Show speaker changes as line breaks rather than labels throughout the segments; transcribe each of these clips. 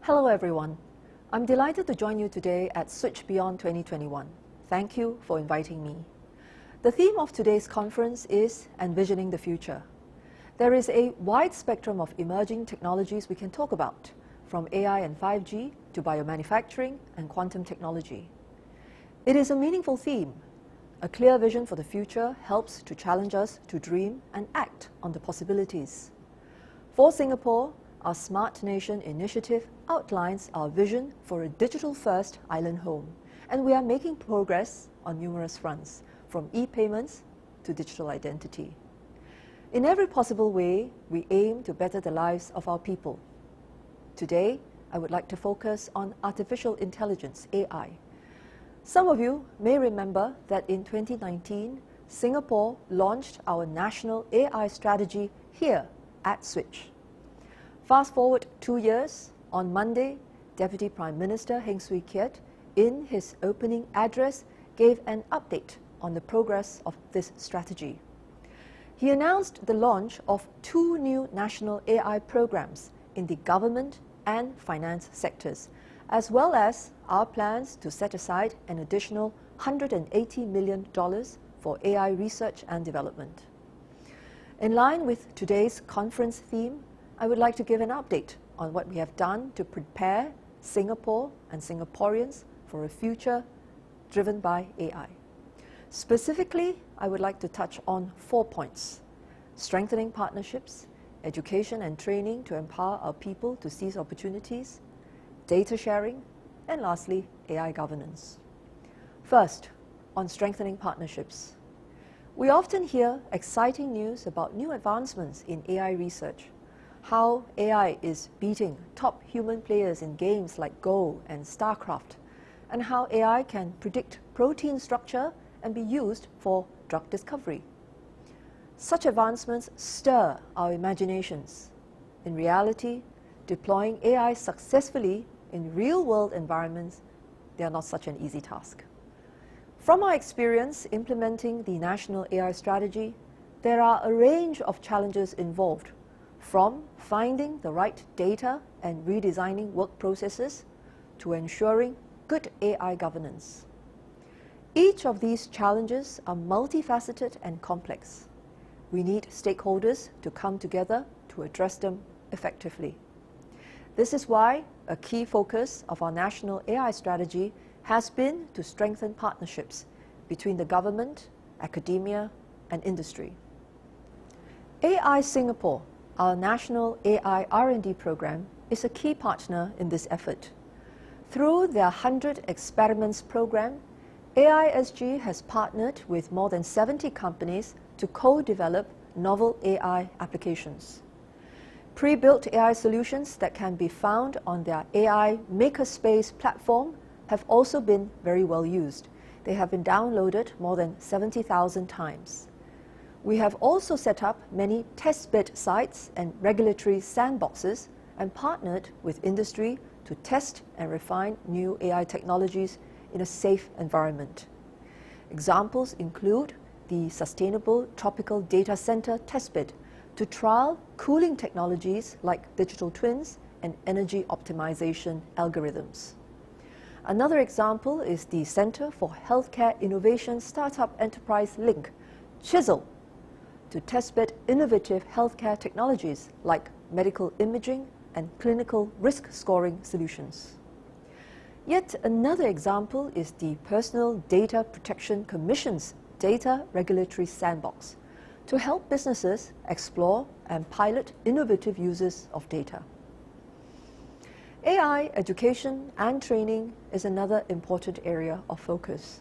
Hello everyone. I'm delighted to join you today at Switch Beyond 2021. Thank you for inviting me. The theme of today's conference is Envisioning the Future. There is a wide spectrum of emerging technologies we can talk about, from AI and 5G to biomanufacturing and quantum technology. It is a meaningful theme. A clear vision for the future helps to challenge us to dream and act on the possibilities. For Singapore, our Smart Nation initiative outlines our vision for a digital-first island home, and we are making progress on numerous fronts, from e-payments to digital identity. In every possible way, we aim to better the lives of our people. Today, I would like to focus on artificial intelligence, AI. Some of you may remember that in 2019, Singapore launched our national AI strategy here at Switch. Fast forward 2 years, on Monday, Deputy Prime Minister Heng Swee Keat, in his opening address, gave an update on the progress of this strategy. He announced the launch of 2 new national AI programs in the government and finance sectors, as well as our plans to set aside an additional $180 million for AI research and development. In line with today's conference theme, I would like to give an update on what we have done to prepare Singapore and Singaporeans for a future driven by AI. Specifically, I would like to touch on 4 points: strengthening partnerships, education and training to empower our people to seize opportunities, data sharing, and lastly, AI governance. First, on strengthening partnerships. We often hear exciting news about new advancements in AI research, how AI is beating top human players in games like Go and StarCraft, and how AI can predict protein structure and be used for drug discovery. Such advancements stir our imaginations. In reality, deploying AI successfully in real-world environments, they are not such an easy task. From our experience implementing the National AI Strategy, there are a range of challenges involved, from finding the right data and redesigning work processes to ensuring good AI governance. Each of these challenges are multifaceted and complex. We need stakeholders to come together to address them effectively. This is why a key focus of our national AI strategy has been to strengthen partnerships between the government, academia, and industry. AI Singapore, our national AI R&D program, is a key partner in this effort. Through their 100 Experiments program, AISG has partnered with more than 70 companies to co-develop novel AI applications. Pre-built AI solutions that can be found on their AI Makerspace platform have also been very well used. They have been downloaded more than 70,000 times. We have also set up many testbed sites and regulatory sandboxes and partnered with industry to test and refine new AI technologies in a safe environment. Examples include the Sustainable Tropical Data Center testbed to trial cooling technologies like digital twins and energy optimization algorithms. Another example is the Center for Healthcare Innovation Startup Enterprise Link, CHISL, to testbed innovative healthcare technologies like medical imaging and clinical risk scoring solutions. Yet another example is the Personal Data Protection Commission's Data Regulatory Sandbox to help businesses explore and pilot innovative uses of data. AI education and training is another important area of focus.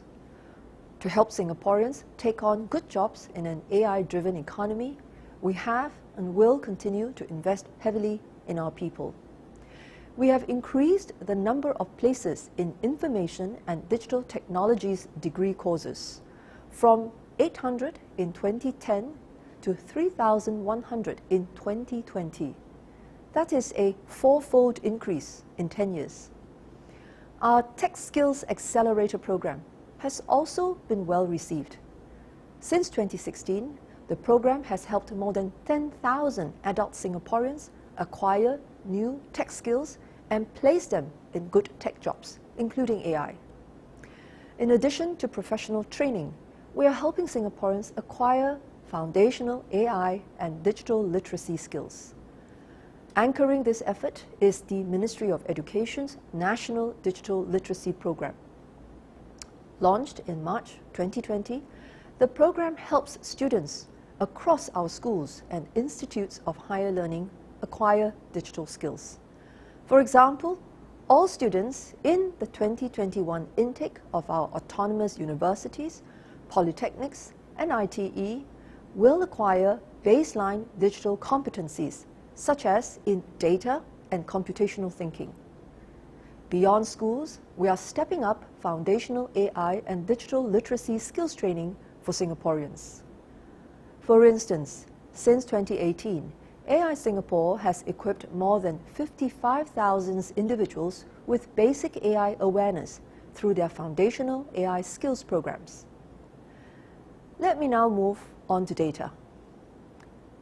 To help Singaporeans take on good jobs in an AI-driven economy, we have and will continue to invest heavily in our people. We have increased the number of places in information and digital technologies degree courses from 800 in 2010 to 3,100 in 2020. That is a 4-fold increase in 10 years. Our Tech Skills Accelerator program has also been well received. Since 2016, the program has helped more than 10,000 adult Singaporeans acquire new tech skills and place them in good tech jobs, including AI. In addition to professional training, we are helping Singaporeans acquire foundational AI and digital literacy skills. Anchoring this effort is the Ministry of Education's National Digital Literacy Program. Launched in March 2020, the program helps students across our schools and institutes of higher learning acquire digital skills. For example, all students in the 2021 intake of our autonomous universities, polytechnics, and ITE will acquire baseline digital competencies, such as in data and computational thinking. Beyond schools, we are stepping up foundational AI and digital literacy skills training for Singaporeans. For instance, since 2018, AI Singapore has equipped more than 55,000 individuals with basic AI awareness through their foundational AI skills programs. Let me now move on to data.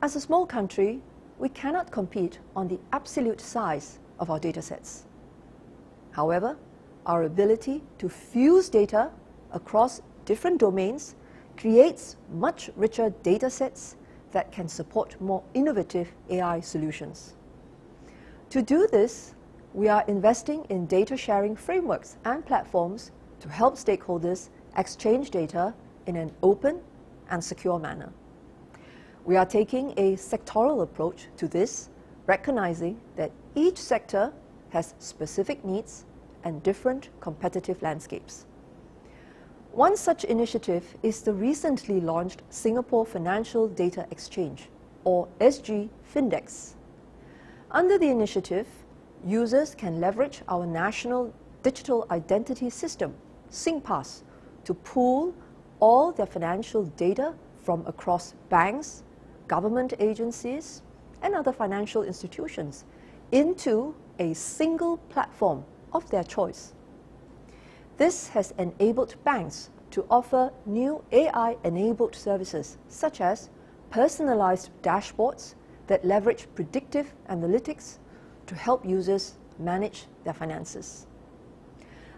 As a small country, we cannot compete on the absolute size of our datasets. However, our ability to fuse data across different domains creates much richer datasets that can support more innovative AI solutions. To do this, we are investing in data sharing frameworks and platforms to help stakeholders exchange data in an open and secure manner. We are taking a sectoral approach to this, recognizing that each sector has specific needs and different competitive landscapes. One such initiative is the recently launched Singapore Financial Data Exchange, or SG Findex. Under the initiative, users can leverage our national digital identity system, SingPass, to pool all their financial data from across banks, government agencies, and other financial institutions into a single platform of their choice. This has enabled banks to offer new AI-enabled services such as personalized dashboards that leverage predictive analytics to help users manage their finances.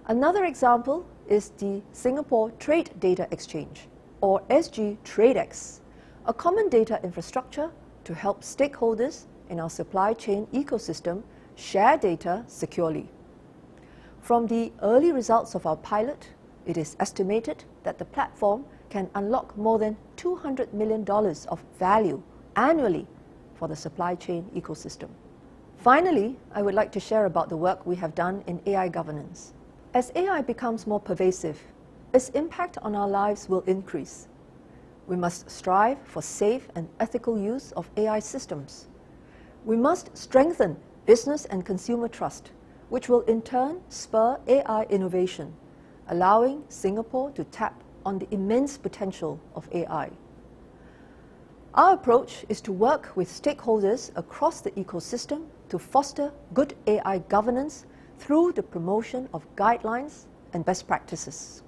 Another example is the Singapore Trade Data Exchange, or SG TradeX, a common data infrastructure to help stakeholders in our supply chain ecosystem share data securely. From the early results of our pilot, it is estimated that the platform can unlock more than $200 million of value annually for the supply chain ecosystem. Finally, I would like to share about the work we have done in AI governance. As AI becomes more pervasive, its impact on our lives will increase. We must strive for safe and ethical use of AI systems. We must strengthen business and consumer trust, which will in turn spur AI innovation, allowing Singapore to tap on the immense potential of AI. Our approach is to work with stakeholders across the ecosystem to foster good AI governance through the promotion of guidelines and best practices.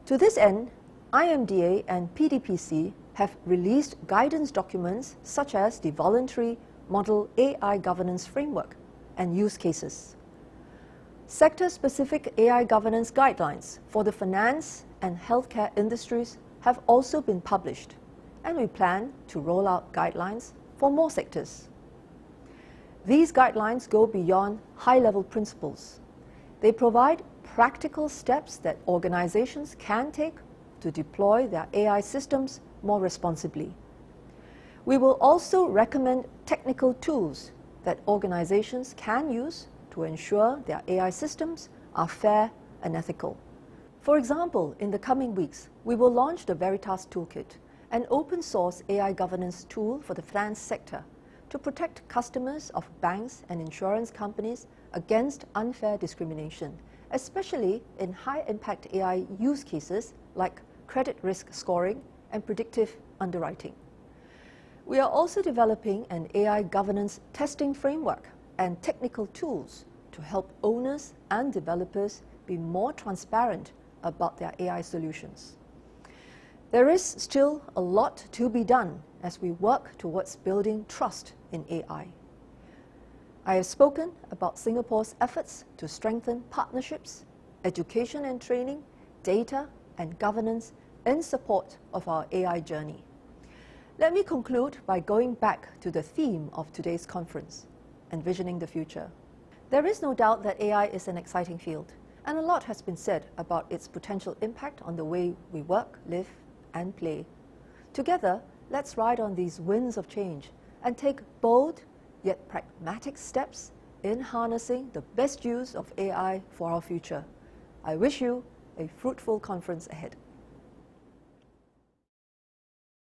To this end, IMDA and PDPC have released guidance documents such as the Voluntary Model AI Governance Framework and use cases. Sector-specific AI governance guidelines for the finance and healthcare industries have also been published, and we plan to roll out guidelines for more sectors. These guidelines go beyond high-level principles. They provide practical steps that organizations can take to deploy their AI systems more responsibly. We will also recommend technical tools that organizations can use to ensure their AI systems are fair and ethical. For example, in the coming weeks, we will launch the Veritas Toolkit, an open-source AI governance tool for the finance sector to protect customers of banks and insurance companies against unfair discrimination, especially in high-impact AI use cases like credit risk scoring and predictive underwriting. We are also developing an AI governance testing framework and technical tools to help owners and developers be more transparent about their AI solutions. There is still a lot to be done as we work towards building trust in AI. I have spoken about Singapore's efforts to strengthen partnerships, education and training, data and governance in support of our AI journey. Let me conclude by going back to the theme of today's conference, Envisioning the Future. There is no doubt that AI is an exciting field, and a lot has been said about its potential impact on the way we work, live, and play. Together, let's ride on these winds of change and take bold yet pragmatic steps in harnessing the best use of AI for our future. I wish you a fruitful conference ahead.